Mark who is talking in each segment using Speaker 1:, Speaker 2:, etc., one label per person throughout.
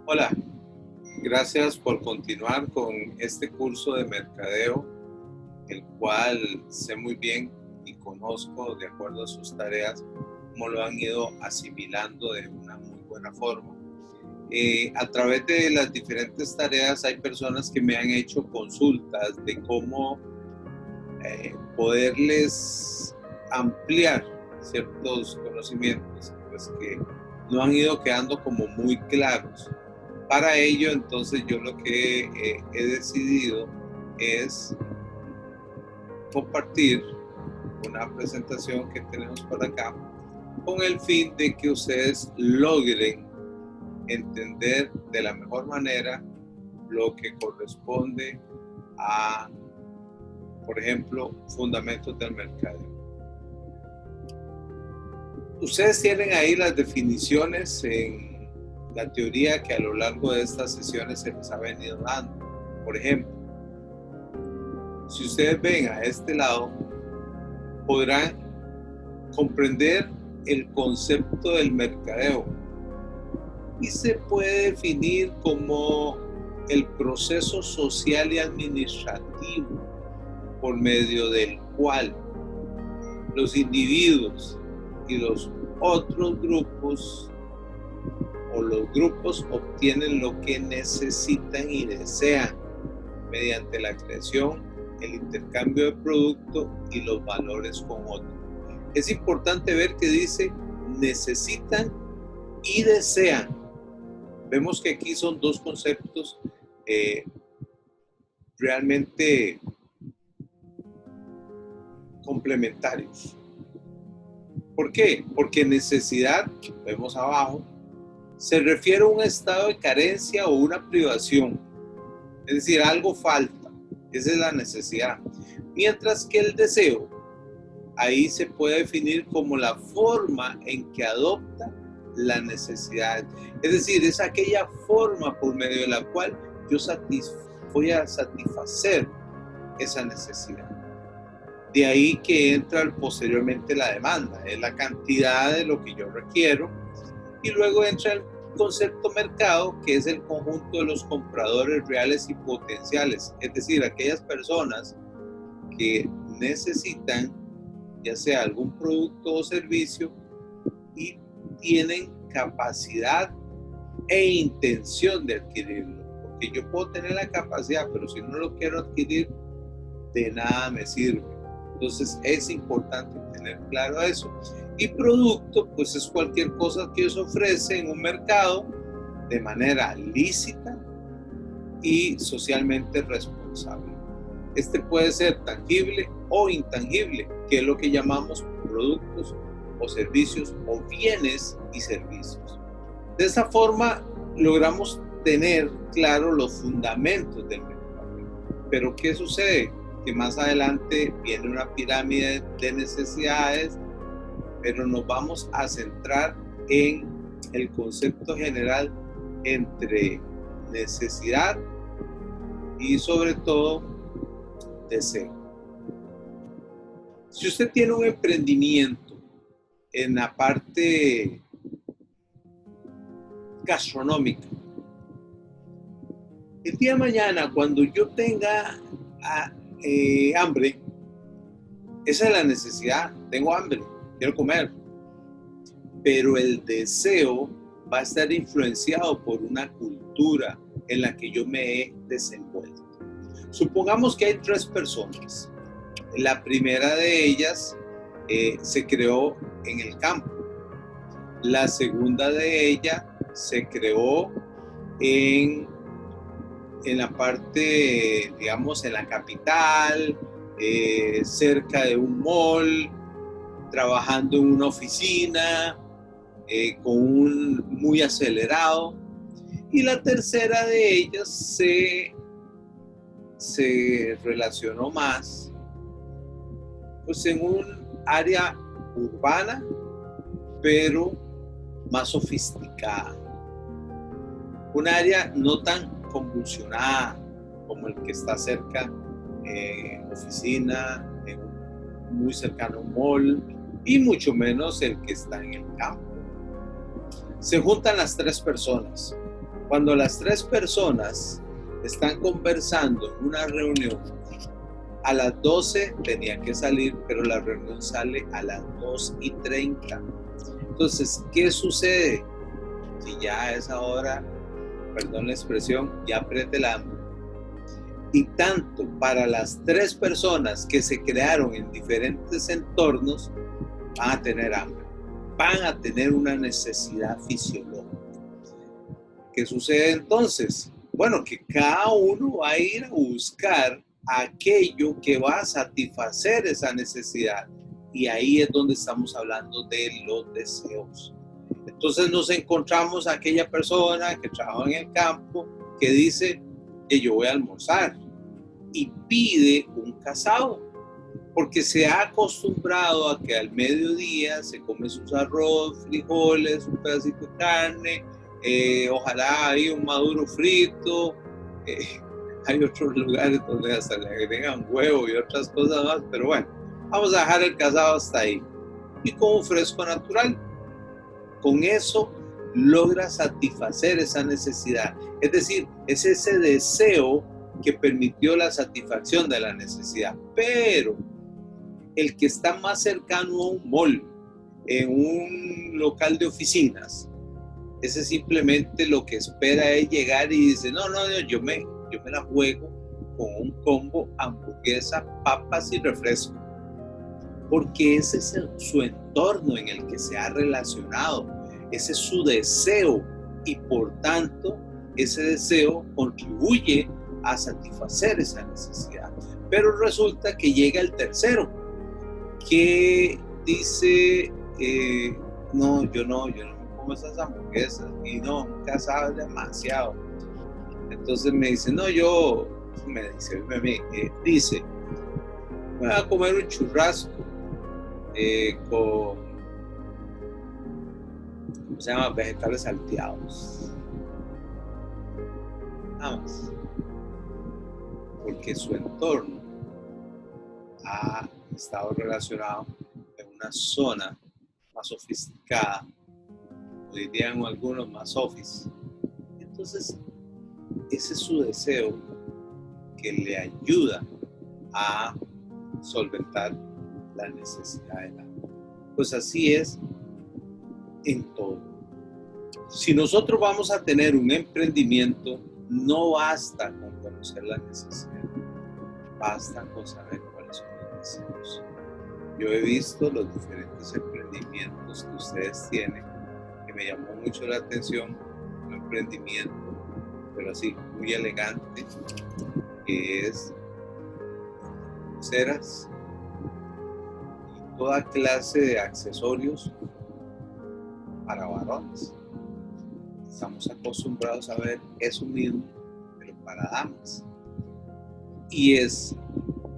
Speaker 1: Hola, gracias por continuar con este curso de mercadeo, el cual sé muy bien y conozco de acuerdo a sus tareas cómo lo han ido asimilando de una muy buena forma. A través de las diferentes tareas hay personas que me han hecho consultas de cómo poderles ampliar ciertos conocimientos pues, que no han ido quedando como muy claros. Para ello, entonces, yo lo que he decidido es compartir una presentación que tenemos por acá con el fin de que ustedes logren entender de la mejor manera lo que corresponde a, por ejemplo, fundamentos del mercadeo. Ustedes tienen ahí las definiciones en la teoría que a lo largo de estas sesiones se les ha venido dando. Por ejemplo, si ustedes ven a este lado, podrán comprender el concepto del mercadeo y se puede definir como el proceso social y administrativo por medio del cual los individuos y los otros grupos o los grupos obtienen lo que necesitan y desean mediante la creación, el intercambio de producto y los valores con otros. Es importante ver que dice necesitan y desean. Vemos que aquí son dos conceptos realmente complementarios. ¿Por qué? Porque necesidad, vemos abajo, se refiere a un estado de carencia o una privación. Es decir, algo falta. Esa es la necesidad. Mientras que el deseo, ahí se puede definir como la forma en que adopta la necesidad. Es decir, es aquella forma por medio de la cual yo voy a satisfacer esa necesidad. De ahí que entra posteriormente la demanda, es la cantidad de lo que yo requiero, y luego entra el concepto mercado, que es el conjunto de los compradores reales y potenciales, es decir, aquellas personas que necesitan ya sea algún producto o servicio y tienen capacidad e intención de adquirirlo, porque yo puedo tener la capacidad, pero si no lo quiero adquirir, de nada me sirve. Entonces es importante tener claro eso. Y producto, pues es cualquier cosa que se ofrece en un mercado de manera lícita y socialmente responsable. Este puede ser tangible o intangible, que es lo que llamamos productos o servicios o bienes y servicios. De esa forma logramos tener claro los fundamentos del mercado. Pero ¿qué sucede? Que más adelante viene una pirámide de necesidades, pero nos vamos a centrar en el concepto general entre necesidad y sobre todo deseo. Si usted tiene un emprendimiento en la parte gastronómica, el día de mañana cuando yo tenga hambre, esa es la necesidad, tengo hambre, quiero comer, pero el deseo va a estar influenciado por una cultura en la que yo me he desenvuelto. Supongamos que hay 3 personas. La primera de ellas se creó en el campo. La segunda de ella se creó en la parte, digamos, en la capital, cerca de un mall, trabajando en una oficina, muy acelerado. Y la tercera de ellas se relacionó más pues en un área urbana, pero más sofisticada. Un área no tan convulsionada como el que está cerca, oficina, muy cercano a un mall, y mucho menos el que está en el campo. Se juntan las 3 personas. Cuando las tres personas están conversando en una reunión, a las 12 tenían que salir, pero la reunión sale a las 2:30. Entonces, ¿qué sucede? Si ya a esa hora, perdón la expresión, ya aprieta el hambre. Y tanto para las tres personas que se crearon en diferentes entornos, van a tener hambre, van a tener una necesidad fisiológica. ¿Qué sucede entonces? Bueno, que cada uno va a ir a buscar aquello que va a satisfacer esa necesidad. Y ahí es donde estamos hablando de los deseos. Entonces nos encontramos a aquella persona que trabaja en el campo que dice que yo voy a almorzar y pide un casado, porque se ha acostumbrado a que al mediodía se come sus arroz, frijoles, un pedacito de carne, ojalá hay un maduro frito. Hay otros lugares donde hasta le agregan huevo y otras cosas más, pero bueno, vamos a dejar el casado hasta ahí. Y con un fresco natural, con eso logra satisfacer esa necesidad. Es decir, es ese deseo que permitió la satisfacción de la necesidad. Pero el que está más cercano a un mall, en un local de oficinas, ese simplemente lo que espera es llegar y dice, no, yo me la juego con un combo, hamburguesa, papas y refresco. Porque ese es su entorno en el que se ha relacionado, ese es su deseo y por tanto ese deseo contribuye a satisfacer esa necesidad. Pero resulta que llega el tercero que dice, no, yo no me como esas hamburguesas y no, nunca sabes demasiado. Entonces me dice, no, dice, voy a comer un churrasco con, ¿cómo se llama? Vegetales salteados. Nada más. Porque su entorno ha estado relacionado en una zona más sofisticada, o dirían algunos más office. Entonces, ese es su deseo que le ayuda a solventar la necesidad del hambre. Pues así es en todo. Si nosotros vamos a tener un emprendimiento, no basta con conocer la necesidad, basta con saber cuáles son los deseos. Yo he visto los diferentes emprendimientos que ustedes tienen, que me llamó mucho la atención, un emprendimiento, pero así, muy elegante, que es pulseras y toda clase de accesorios para varones. Estamos acostumbrados a ver eso mismo, pero para damas. Y es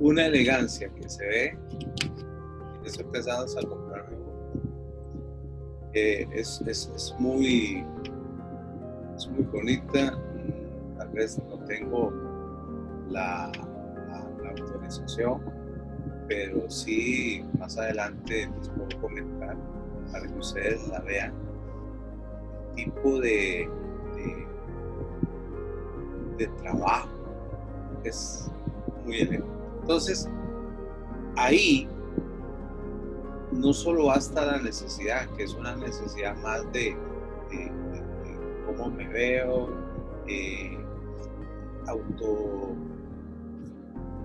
Speaker 1: una elegancia que se ve. Estoy pensando en comprarme uno. Es muy bonita. Tal vez no tengo la autorización, pero sí más adelante les puedo comentar para que ustedes la vean. Tipo de trabajo es muy elegante. Entonces, ahí no solo basta la necesidad, que es una necesidad más de cómo me veo,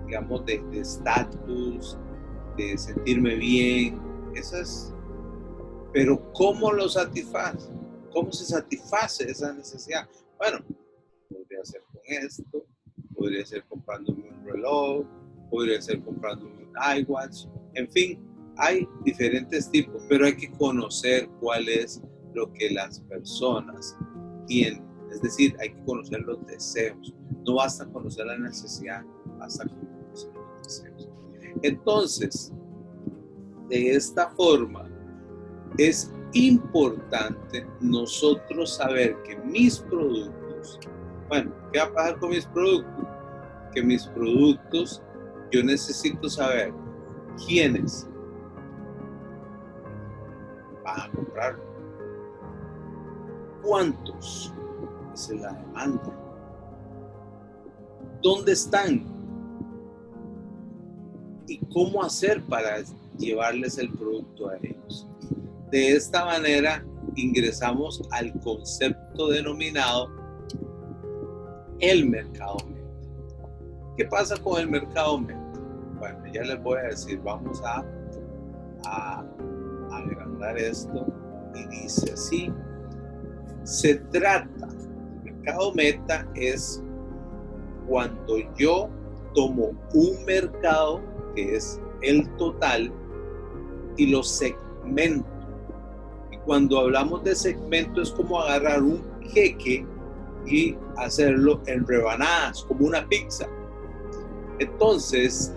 Speaker 1: digamos, de estatus, de sentirme bien, eso es. Pero ¿cómo lo satisface? ¿Cómo se satisface esa necesidad? Bueno, podría ser con esto, podría ser comprándome un reloj, podría ser comprándome un iWatch, en fin, hay diferentes tipos, pero hay que conocer cuál es lo que las personas tienen. Es decir, hay que conocer los deseos. No basta conocer la necesidad, basta conocer los deseos. Entonces, de esta forma, es importante nosotros saber que mis productos, bueno, ¿qué va a pasar con mis productos? Que mis productos, yo necesito saber quiénes van a comprar, cuántos Esa es la demanda. ¿Dónde están? ¿Y cómo hacer para llevarles el producto a ellos? De esta manera ingresamos al concepto denominado el mercado meta. ¿Qué pasa con el mercado meta? Bueno, ya les voy a decir, vamos a agrandar esto y dice así. Se trata, el mercado meta es cuando yo tomo un mercado que es el total y lo segmento. Y cuando hablamos de segmento es como agarrar un queque y hacerlo en rebanadas, como una pizza. Entonces,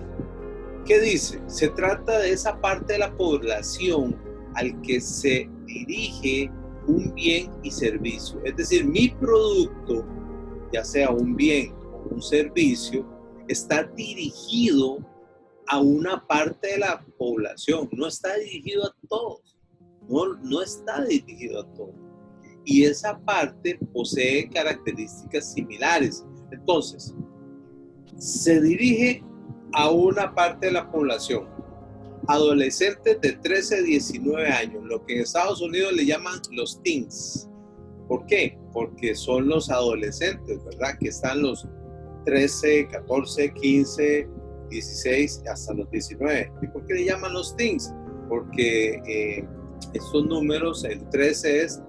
Speaker 1: ¿qué dice? Se trata de esa parte de la población al que se dirige un bien y servicio. Es decir, mi producto, ya sea un bien o un servicio, está dirigido a una parte de la población, no está dirigido a todos, no está dirigido a todos. Y esa parte posee características similares. Entonces, se dirige a una parte de la población, adolescentes de 13 a 19 años, lo que en Estados Unidos le llaman los teens. ¿Por qué? Porque son los adolescentes, ¿verdad? Que están los 13, 14, 15, 16 hasta los 19. ¿Y por qué le llaman los teens? Porque estos números, el 13 es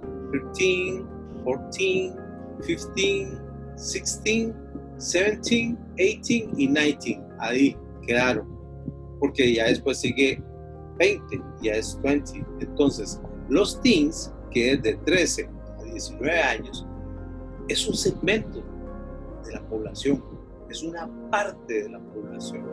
Speaker 1: 13, 14, 15, 16, 17, 18 y 19. Ahí quedaron. Porque ya después sigue 20, ya es 20. Entonces, los teens, que es de 13 a 19 años, es un segmento de la población, es una parte de la población.